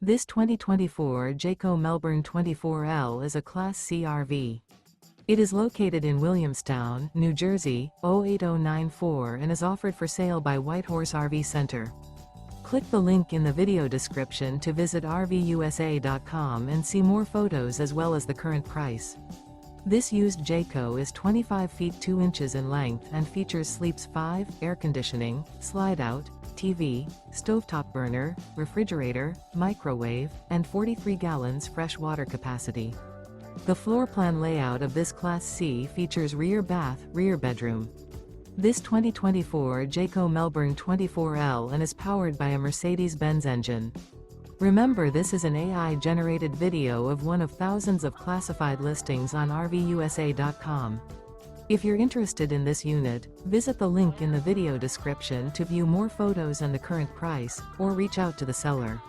This 2024 Jayco Melbourne 24L is a Class C RV. It is located in Williamstown, New Jersey, 08094 and is offered for sale by Whitehorse RV Center. Click the link in the video description to visit RVUSA.com and see more photos as well as the current price. This used Jayco is 25 feet 2 inches in length and features sleeps 5, air conditioning, slide-out, TV, stovetop burner, refrigerator, microwave, and 43 gallons fresh water capacity. The floor plan layout of this Class C features rear bath, rear bedroom. This 2024 Jayco Melbourne 24L and is powered by a Mercedes-Benz engine. Remember, this is an AI-generated video of one of thousands of classified listings on RVUSA.com. If you're interested in this unit, visit the link in the video description to view more photos and the current price, or reach out to the seller.